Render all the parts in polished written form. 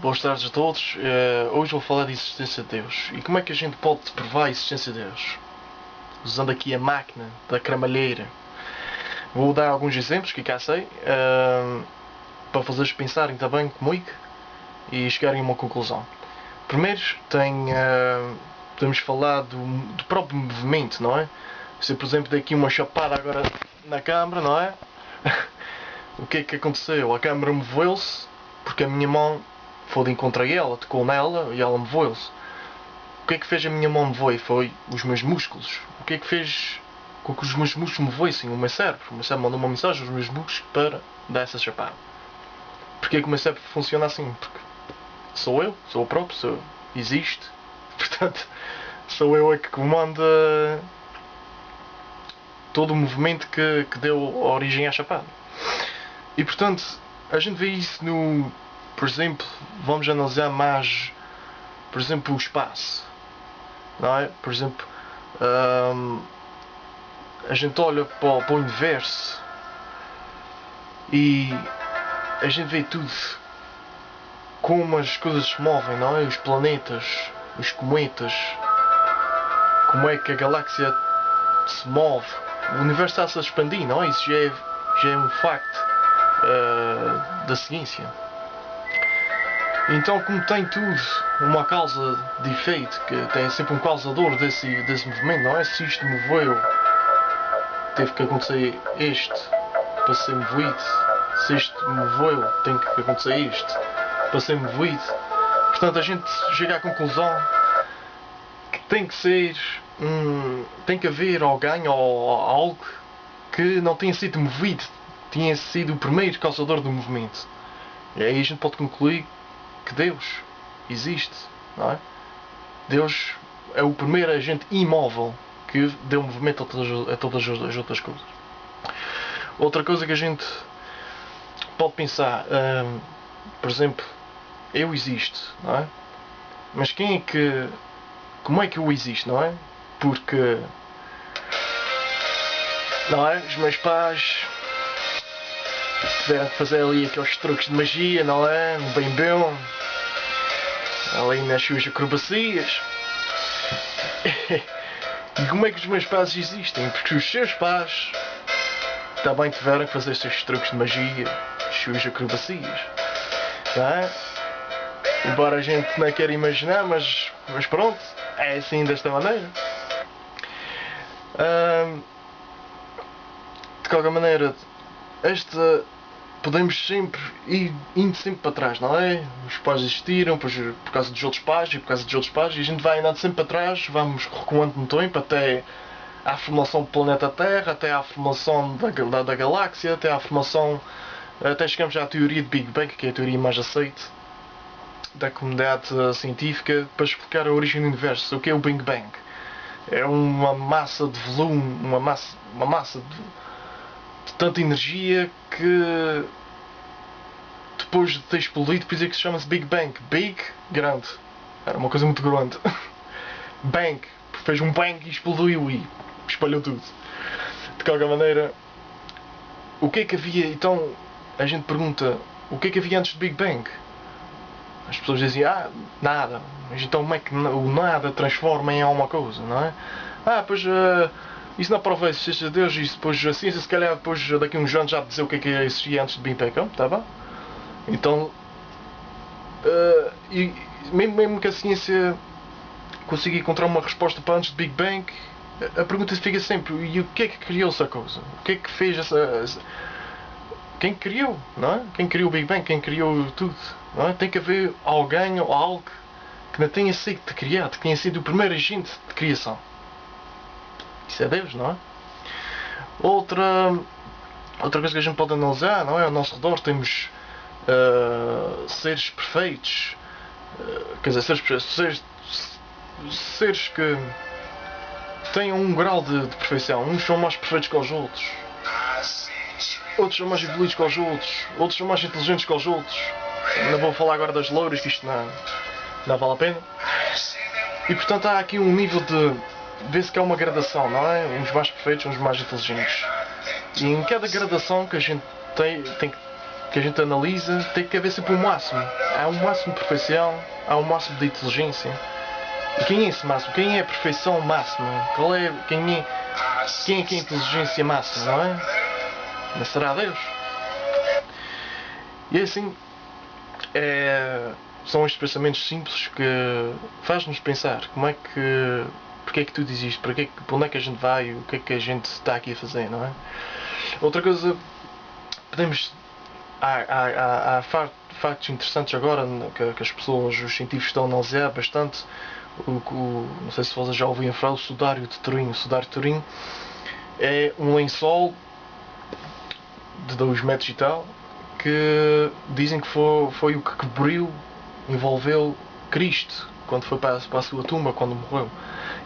Boas tardes a todos. Hoje vou falar de existência de Deus. E como é que a gente pode provar a existência de Deus? Usando aqui a máquina da cremalheira. Vou dar alguns exemplos que cá sei, para fazer-vos pensarem também comigo e chegarem a uma conclusão. Primeiro, podemos falar do próprio movimento, não é? Se eu, por exemplo, dei aqui uma chapada agora na câmara, não é? O que é que aconteceu? A câmara moveu-se porque a minha mão foi de encontro a ela, tocou nela e ela moveu-se. O que é que fez a minha mão mover? Foi os meus músculos. O que é que fez com que os meus músculos movessem? O meu cérebro. O meu cérebro mandou uma mensagem aos meus músculos para dar essa chapada. Porquê que o meu cérebro funciona assim? Porque sou eu próprio, existe. Portanto, sou eu que comanda todo o movimento que deu origem à chapada. E portanto, a gente vê isso por exemplo, vamos analisar mais, por exemplo, o espaço, não é? Por exemplo, a gente olha para o universo e a gente vê tudo, como as coisas se movem, não é? Os planetas, os cometas, como é que a galáxia se move, o universo está-se a expandir, não é? Isso já é um facto da ciência. Então, como tem tudo uma causa de efeito, que tem sempre um causador desse movimento, não é? Se isto moveu, teve que acontecer este para ser movido. Se isto moveu, tem que acontecer isto para ser movido. Portanto, a gente chega à conclusão que tem que haver alguém ou algo que não tenha sido movido, tinha sido o primeiro causador do movimento. E aí a gente pode concluir que Deus existe, não é? Deus é o primeiro agente imóvel que deu movimento a todas as outras coisas. Outra coisa que a gente pode pensar, por exemplo, eu existo, não é? Mas como é que eu existo, não é? Porque, não é? Os meus pais tiveram que fazer ali aqueles truques de magia, não é? No bem bom, ali nas suas acrobacias. E como é que os meus pais existem? Porque os seus pais também tiveram que fazer os seus truques de magia, as suas acrobacias, não é? Embora a gente não queira imaginar, mas pronto, é assim desta maneira. De qualquer maneira, podemos sempre ir indo sempre para trás, não é? Os pais existiram por causa dos outros pais e por causa dos outros pais, e a gente vai andando sempre para trás, vamos recuando no tempo até à formação do planeta Terra, até à formação da galáxia, até chegamos à teoria de Big Bang, que é a teoria mais aceita da comunidade científica para explicar a origem do universo. O que é o Big Bang? É uma massa de volume, uma massa de tanta energia que depois de ter explodido, por isso é que se chama-se Big Bang. Big, grande. Era uma coisa muito grande. Bang, fez um bang e explodiu e espalhou tudo. De qualquer maneira, o que é que havia? Então a gente pergunta, o que é que havia antes do Big Bang? As pessoas dizem, nada. Mas então como é que o nada transforma em alguma coisa, não é? Pois isso não prova a existência de Deus, e depois a ciência se calhar depois daqui a uns anos já dizer o que existia antes do Big Bang, tá bem? Então, e mesmo que a ciência consiga encontrar uma resposta para antes do Big Bang, a pergunta fica sempre, e o que é que criou essa coisa? O que é que fez quem criou, não é? Quem criou o Big Bang? Quem criou tudo? Não é? Tem que haver alguém ou algo que não tenha sido criado, que tenha sido o primeiro agente de criação. Isso é Deus, não é? Outra coisa que a gente pode analisar, não é? Ao nosso redor temos seres perfeitos, quer dizer, seres que têm um grau de perfeição. Uns são mais perfeitos que os outros, outros são mais evoluídos que os outros são mais inteligentes que os outros. Não vou falar agora das louras, que isto não vale a pena. E portanto há aqui um nível vê-se que há uma gradação, não é? Uns mais perfeitos, uns mais inteligentes. E em cada gradação que a gente tem que que a gente analisa, tem que haver sempre um máximo. Há um máximo de perfeição, há um máximo de inteligência. E quem é esse máximo? Quem é a perfeição máxima? Quem é a inteligência máxima, não é? Não será Deus? E assim, são estes pensamentos simples que faz-nos pensar como é que, porque é que tudo existe, para onde é que a gente vai, o que é que a gente está aqui a fazer, não é? Outra coisa, há factos interessantes agora que as pessoas, os científicos estão a analisar bastante. Não sei se vocês já ouviram falar, o sudário de Turim. O sudário de Turim é um lençol de 2 metros e tal, que dizem que foi o que cobriu, envolveu Cristo quando foi para a sua tumba, quando morreu.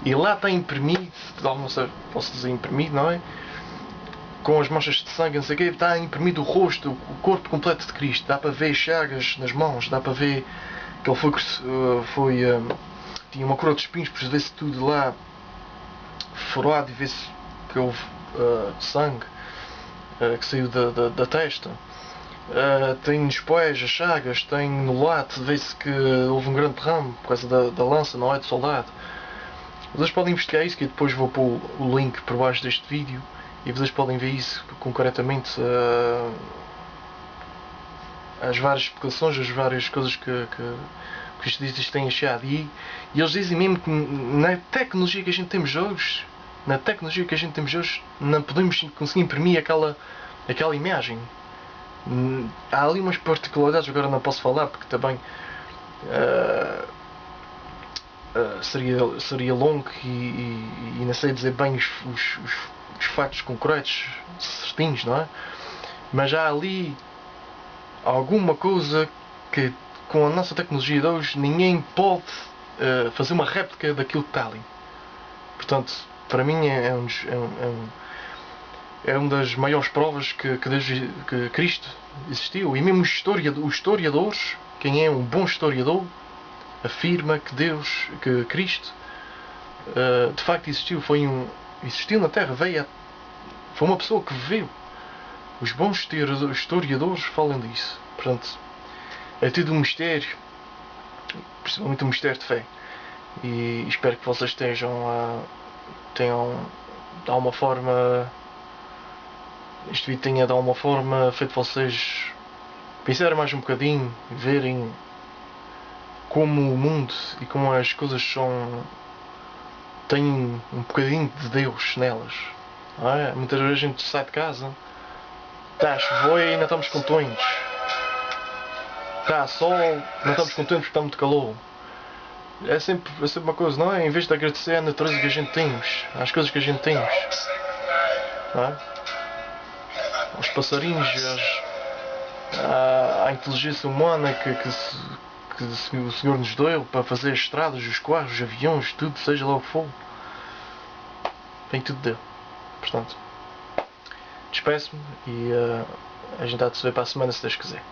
E lá está imprimido, não sei, posso dizer imprimido, não é? Com as manchas de sangue, não sei o quê, está imprimido o rosto, o corpo completo de Cristo. Dá para ver chagas nas mãos, dá para ver que ele tinha uma coroa de espinhos, por vê-se tudo lá furado e vê-se que houve sangue que saiu da testa. Tem nos pés as chagas, tem no lado, vê-se que houve um grande derrame por causa da lança, não é? De soldado. Vocês podem investigar isso, que eu depois vou pôr o link por baixo deste vídeo e vocês podem ver isso concretamente, as várias explicações, as várias coisas que os estudiantes têm achado. E eles dizem mesmo que na tecnologia que a gente temos hoje, não podemos conseguir imprimir aquela imagem. Há ali umas particularidades, agora não posso falar porque também seria longo e não sei dizer bem os factos concretos, certinhos, não é? Mas há ali alguma coisa que com a nossa tecnologia de hoje ninguém pode fazer uma réplica daquilo que está ali. Portanto, para mim é uma das maiores provas que Cristo existiu. E mesmo os historiadores, quem é um bom historiador, afirma que Cristo de facto existiu. Existiu na Terra, foi uma pessoa que viveu. Os bons historiadores falam disso. Portanto, é tudo um mistério, principalmente um mistério de fé. E espero que vocês tenham de alguma forma, este vídeo tenha de alguma forma feito vocês pensarem mais um bocadinho, verem como o mundo e como as coisas têm um bocadinho de Deus nelas. Não é? Muitas vezes a gente sai de casa, está a chover e ainda estamos contentes. Está a sol, não estamos contentes porque está muito calor. É sempre uma coisa, não é? Em vez de agradecer à natureza que a gente temos, às coisas que a gente temos, não é? Aos passarinhos, à inteligência humana que o Senhor nos deu para fazer as estradas, os carros, os aviões, tudo, seja lá o que for. Tem tudo dele. Portanto, despeço-me e a gente há de se ver para a semana, se Deus quiser.